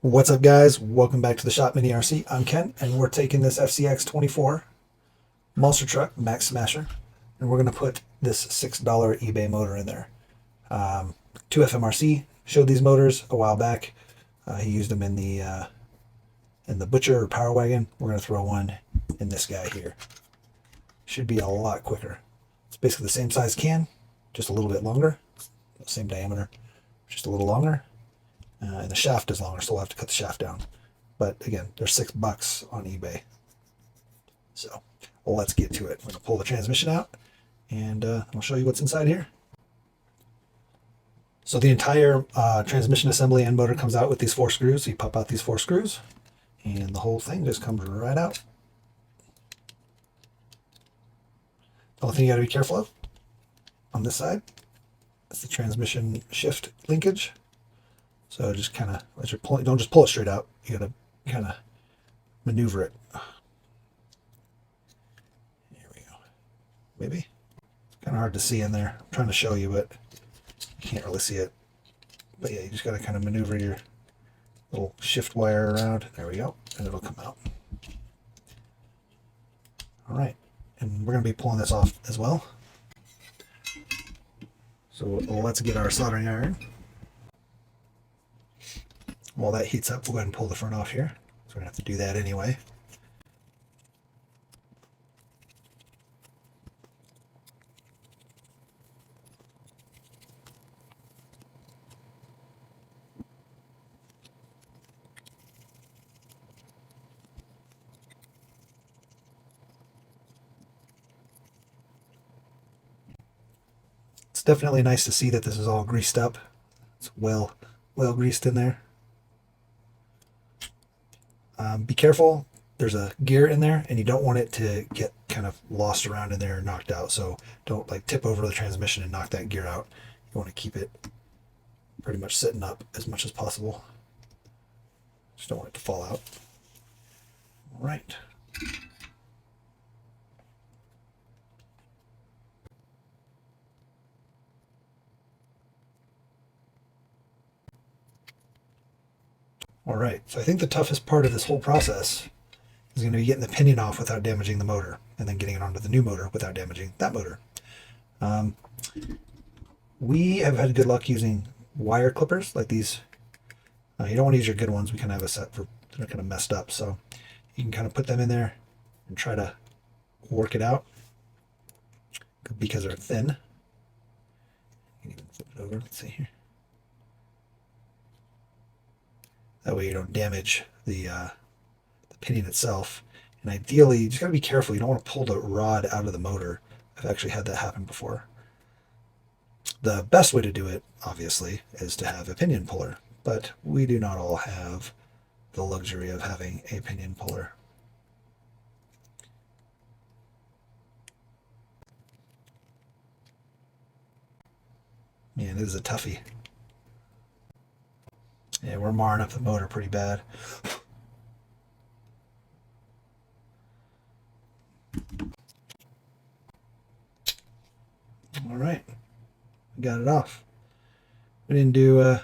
What's up, guys? Welcome back to the shop Mini RC. I'm Ken, and we're taking this FCX24 Monster Truck Max Smasher, and we're going to put this $6 eBay motor in there. 2FMRC showed these motors a while back. He used them in the Butcher or Power Wagon. We're going to throw one in this guy here. Should be a lot quicker. It's basically the same size can, just a little bit longer. Same diameter, just a little longer. And the shaft is longer, so we'll have to cut the shaft down. But again, they're $6 on eBay. So let's get to it. We're going to pull the transmission out, and I'll show you what's inside here. So the entire transmission assembly and motor comes out with these 4 screws. So you pop out these 4 screws, and the whole thing just comes right out. The only thing you got to be careful of on this side is the transmission shift linkage. So just kind of, as you're pulling, don't just pull it straight out. You got to kind of maneuver it. Here we go. Maybe. It's kind of hard to see in there. I'm trying to show you, but you can't really see it. But yeah, you just got to kind of maneuver your little shift wire around. There we go. And it'll come out. All right. And we're going to be pulling this off as well. So let's get our soldering iron. While that heats up, we'll go ahead and pull the front off here. So we're going to have to do that anyway. It's definitely nice to see that this is all greased up. It's well greased in there. Be careful, there's a gear in there and you don't want it to get kind of lost around in there or knocked out. So don't like tip over the transmission and knock that gear out. You want to keep it pretty much sitting up as much as possible. Just don't want it to fall out. All right. All right, so I think the toughest part of this whole process is going to be getting the pinion off without damaging the motor, and then getting it onto the new motor without damaging that motor. We have had good luck using wire clippers like these. You don't want to use your good ones. We kind of have a set for that are kind of messed up, so you can kind of put them in there and try to work it out because they're thin. You can even flip it over. Let's see here. That way you don't damage the pinion itself. And ideally, you just got to be careful. You don't want to pull the rod out of the motor. I've actually had that happen before. The best way to do it, obviously, is to have a pinion puller. But we do not all have the luxury of having a pinion puller. Man, it is a toughie. Yeah, we're marring up the motor pretty bad. All right, we got it off. We didn't do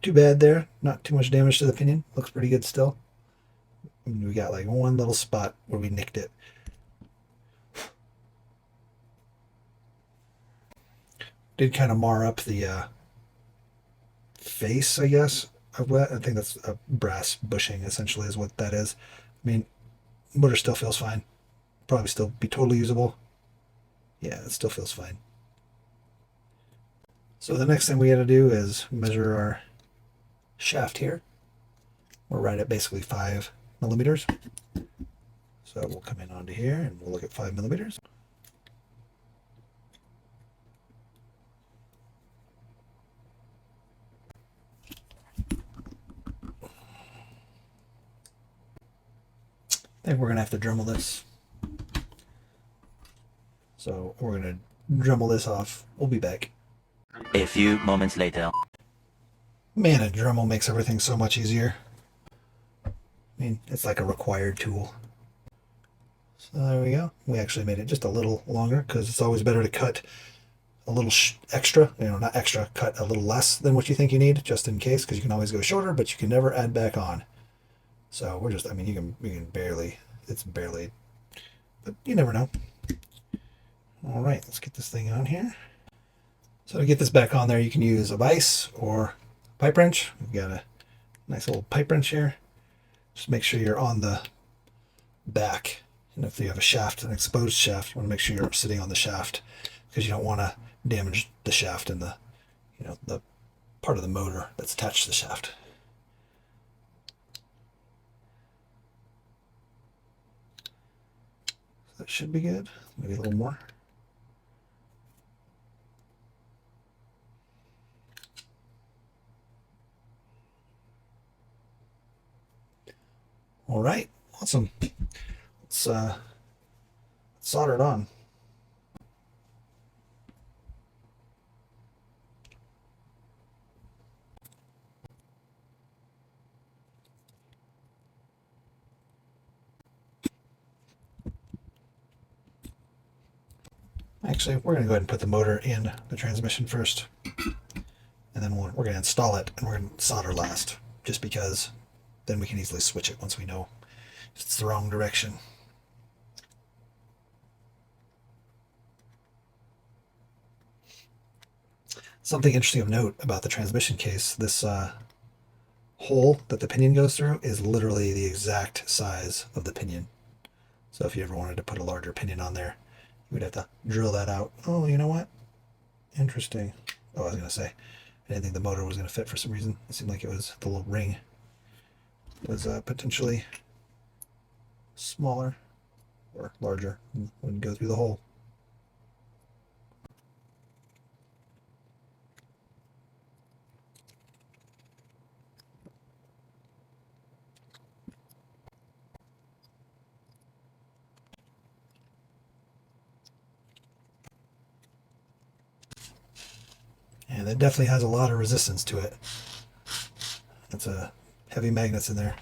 too bad there. Not too much damage to the pinion. Looks pretty good still. We got like one little spot where we nicked it. Did kind of mar up the face, I guess. I think that's a brass bushing, essentially, is what that is. I mean, motor still feels fine. Probably still be totally usable. Yeah, it still feels fine. So the next thing we got to do is measure our shaft here. We're right at basically 5 millimeters. So we'll come in onto here and we'll look at 5 millimeters. I think we're going to have to Dremel this. So we're going to Dremel this off. We'll be back. A few moments later. Man, a Dremel makes everything so much easier. I mean, it's like a required tool. So there we go. We actually made it just a little longer because it's always better to cut a little extra, not extra, cut a little less than what you think you need, just in case, because you can always go shorter, but you can never add back on. So we're just, I mean, you can barely, it's barely, but you never know. All right, let's get this thing on here. So to get this back on there, you can use a vise or a pipe wrench. We've got a nice little pipe wrench here. Just make sure you're on the back. And if you have a shaft, an exposed shaft, you want to make sure you're sitting on the shaft, because you don't want to damage the shaft and the, the part of the motor that's attached to the shaft. So that should be good. Maybe a little more. All right, awesome. Let's solder it on. Actually, we're going to go ahead and put the motor in the transmission first, and then we're going to install it, and we're going to solder last, just because then we can easily switch it once we know it's the wrong direction. Something interesting of note about the transmission case, this hole that the pinion goes through is literally the exact size of the pinion. So if you ever wanted to put a larger pinion on there, you would have to drill that out. Oh, you know what? Interesting. Oh, I was going to say, I didn't think the motor was going to fit for some reason. It seemed like it was, the little ring was potentially smaller or larger and wouldn't go through the hole. And it definitely has a lot of resistance to it. It's a heavy magnets in there.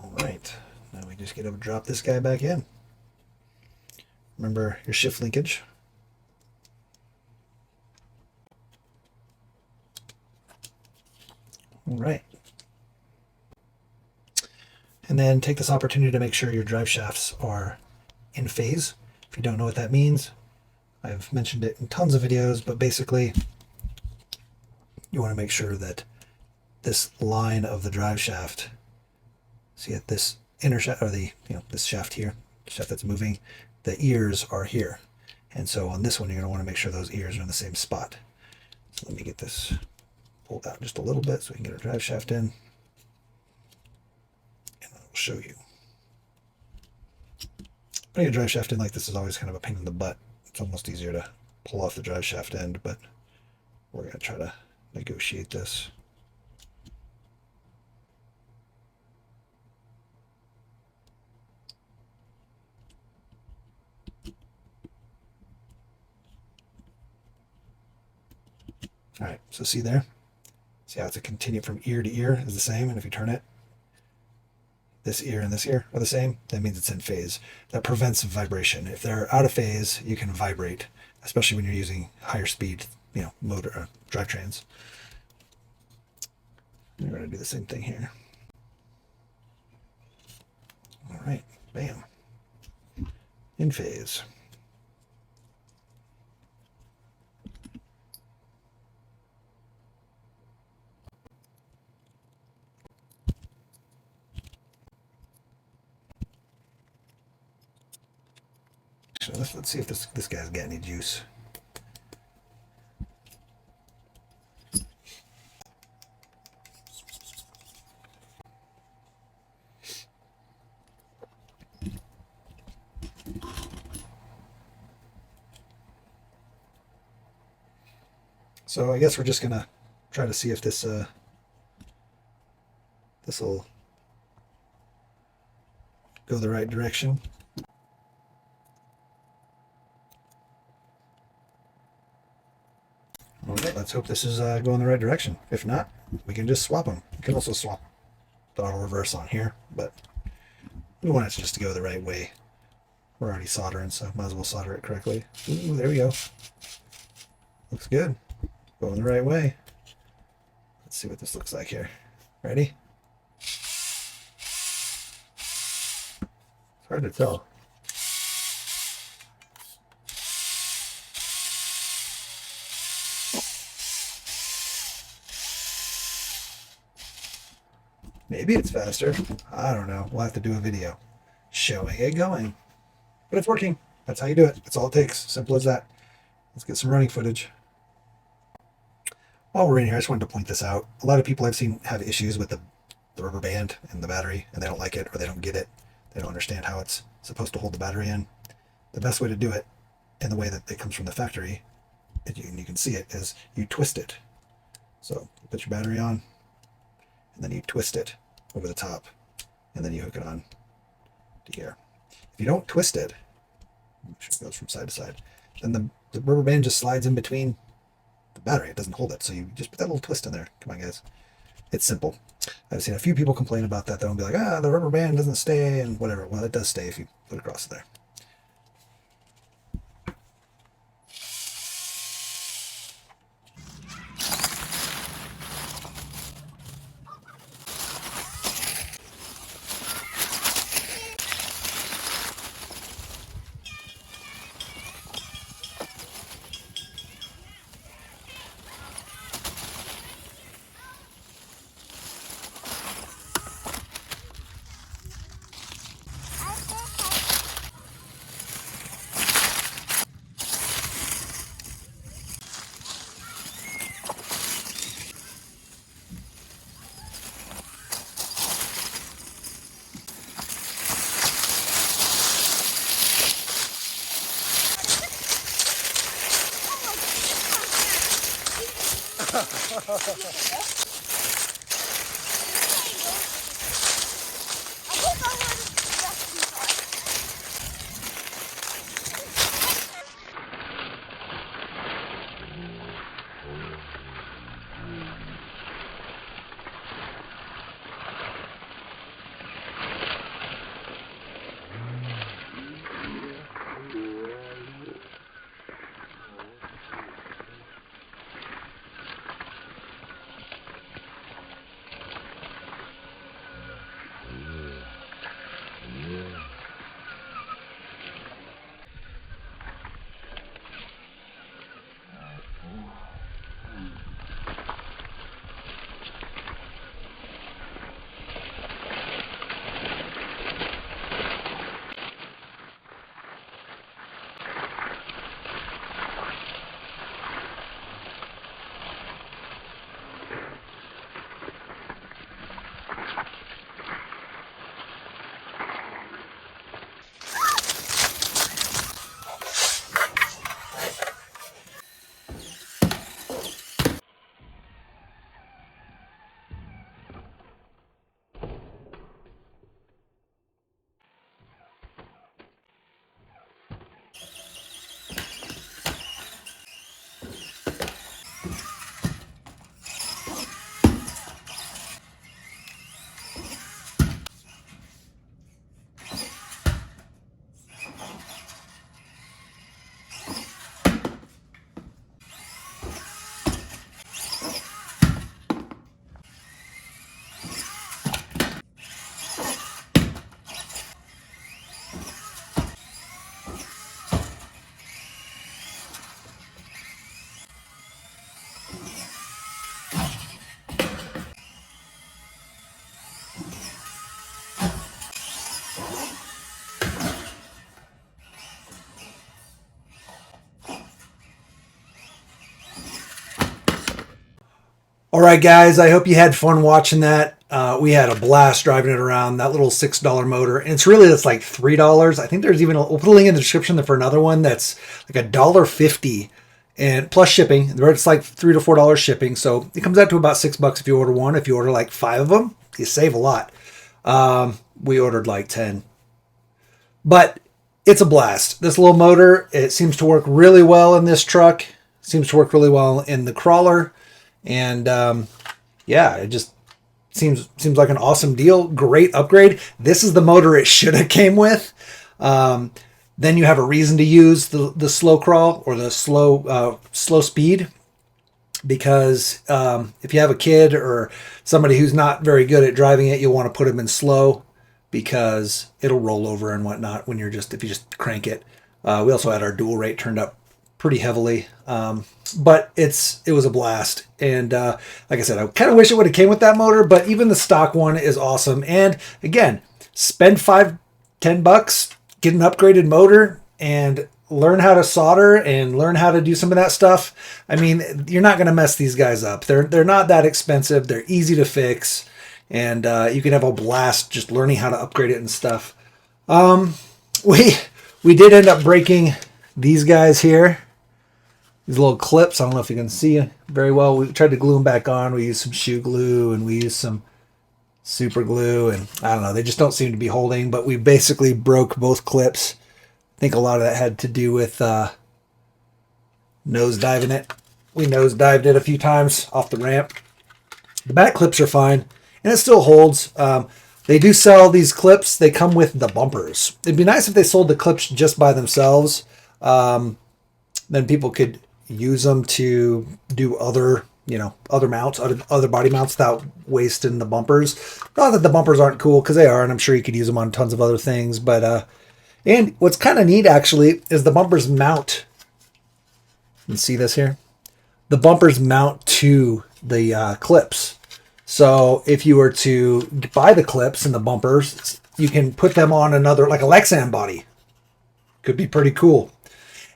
All right, now we just get to drop this guy back in. Remember your shift linkage. All right. And then take this opportunity to make sure your drive shafts are in phase. If you don't know what that means, I've mentioned it in tons of videos, but basically you want to make sure that this line of the drive shaft, see at this inner shaft, or the, this shaft here, the shaft that's moving, the ears are here. And so on this one, you're going to want to make sure those ears are in the same spot. So let me get this pulled out just a little bit so we can get our drive shaft in. And I'll show you. Putting a drive shaft in like this is always kind of a pain in the butt. It's almost easier to pull off the drive shaft end, but we're going to try to negotiate this. All right, so see there? See how it's a continue from ear to ear is the same, and if you turn it, this ear and this ear are the same, that means it's in phase. That prevents vibration. If they're out of phase, you can vibrate, especially when you're using higher speed, motor drivetrains. We're going to do the same thing here. All right, bam, in phase. So let's see if this guy's got any juice. So I guess we're just gonna try to see if this will go the right direction. Okay, let's hope this is going the right direction. If not, we can just swap them. We can also swap the auto reverse on here, but we want it just to go the right way. We're already soldering, so might as well solder it correctly. Ooh, there we go. Looks good. Going the right way. Let's see what this looks like here. Ready? It's hard to tell. Maybe it's faster. I don't know. We'll have to do a video showing it going. But it's working. That's how you do it. That's all it takes. Simple as that. Let's get some running footage. While we're in here, I just wanted to point this out. A lot of people I've seen have issues with the rubber band and the battery, and they don't like it or they don't get it. They don't understand how it's supposed to hold the battery in. The best way to do it, in the way that it comes from the factory, and you can see it, is you twist it. So you put your battery on, and then you twist it over the top, and then you hook it on to here. If you don't twist it, make sure it goes from side to side, then the rubber band just slides in between the battery. It doesn't hold it, so you just put that little twist in there. Come on, guys. It's simple. I've seen a few people complain about that, though, and be like, the rubber band doesn't stay, and whatever. Well, it does stay if you put it across there. All right, guys, I hope you had fun watching that. We had a blast driving it around, that little $6 motor. And it's like $3. I think there's even, we'll put a link in the description for another one that's like $1.50 and plus shipping. It's like $3 to $4 shipping. So it comes out to about $6 if you order one. If you order like 5 of them, you save a lot. We ordered like 10. But it's a blast. This little motor, it seems to work really well in this truck. Seems to work really well in the crawler. And yeah, it just seems like an awesome deal. Great upgrade. This is the motor it should have came with. Then you have a reason to use the slow crawl or the slow speed, because if you have a kid or somebody who's not very good at driving it, you'll want to put them in slow, because it'll roll over and whatnot when if you just crank it. We also had our dual rate turned up pretty heavily, but it was a blast. And like I said, I kind of wish it would have came with that motor, but even the stock one is awesome. And again, spend $5-10, get an upgraded motor, and learn how to solder and learn how to do some of that stuff. I mean, you're not going to mess these guys up. They're not that expensive. They're easy to fix, and you can have a blast just learning how to upgrade it and stuff. We did end up breaking these guys here. These little clips. I don't know if you can see very well. We tried to glue them back on. We used some shoe glue and we used some super glue, and I don't know, they just don't seem to be holding, but we basically broke both clips. I think a lot of that had to do with nose diving it. We nose dived it a few times off the ramp. The back clips are fine, and it still holds. They do sell these clips. They come with the bumpers. It'd be nice if they sold the clips just by themselves. Then people could use them to do other mounts, other body mounts without wasting the bumpers. Not that the bumpers aren't cool, because they are, and I'm sure you could use them on tons of other things. But and what's kind of neat actually is the bumpers mount. You can see this here. The bumpers mount to the clips. So if you were to buy the clips and the bumpers, you can put them on another, like a Lexan body. Could be pretty cool.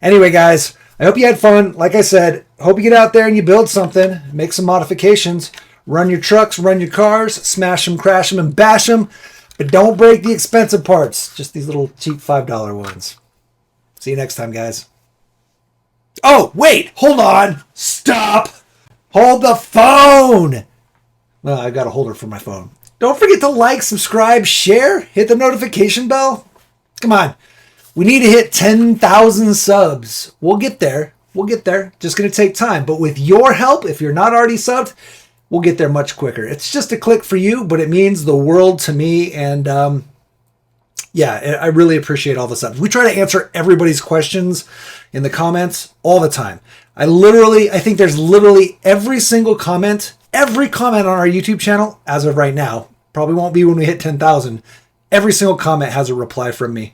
Anyway, guys, I hope you had fun. Like I said, hope you get out there and you build something, make some modifications, run your trucks, run your cars, smash them, crash them, and bash them. But don't break the expensive parts. Just these little cheap $5 ones. See you next time, guys. Oh, wait, hold on. Stop. Hold the phone. Well, I got a holder for my phone. Don't forget to like, subscribe, share, hit the notification bell. Come on. We need to hit 10,000 subs. We'll get there. We'll get there. Just going to take time. But with your help, if you're not already subbed, we'll get there much quicker. It's just a click for you, but it means the world to me. And yeah, I really appreciate all the subs. We try to answer everybody's questions in the comments all the time. I think there's literally every comment on our YouTube channel as of right now. Probably won't be when we hit 10,000. Every single comment has a reply from me.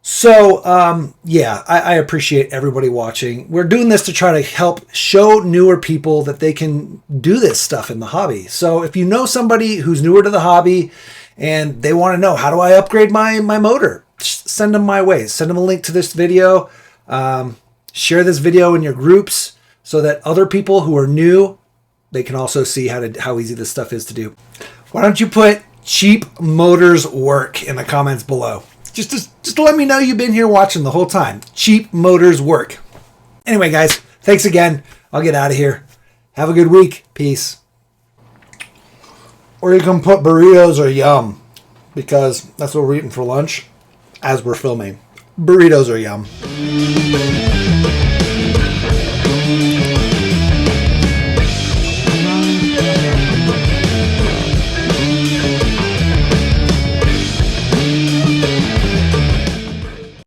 So, yeah, I appreciate everybody watching. We're doing this to try to help show newer people that they can do this stuff in the hobby. So if you know somebody who's newer to the hobby and they want to know, how do I upgrade my motor? Send them my way. Send them a link to this video. Share this video in your groups so that other people who are new, they can also see how easy this stuff is to do. Why don't you put cheap motors work in the comments below? Just to let me know you've been here watching the whole time. Cheap motors work. Anyway, guys, thanks again. I'll get out of here. Have a good week. Peace. Or you can put burritos or yum, because that's what we're eating for lunch as we're filming. Burritos or yum.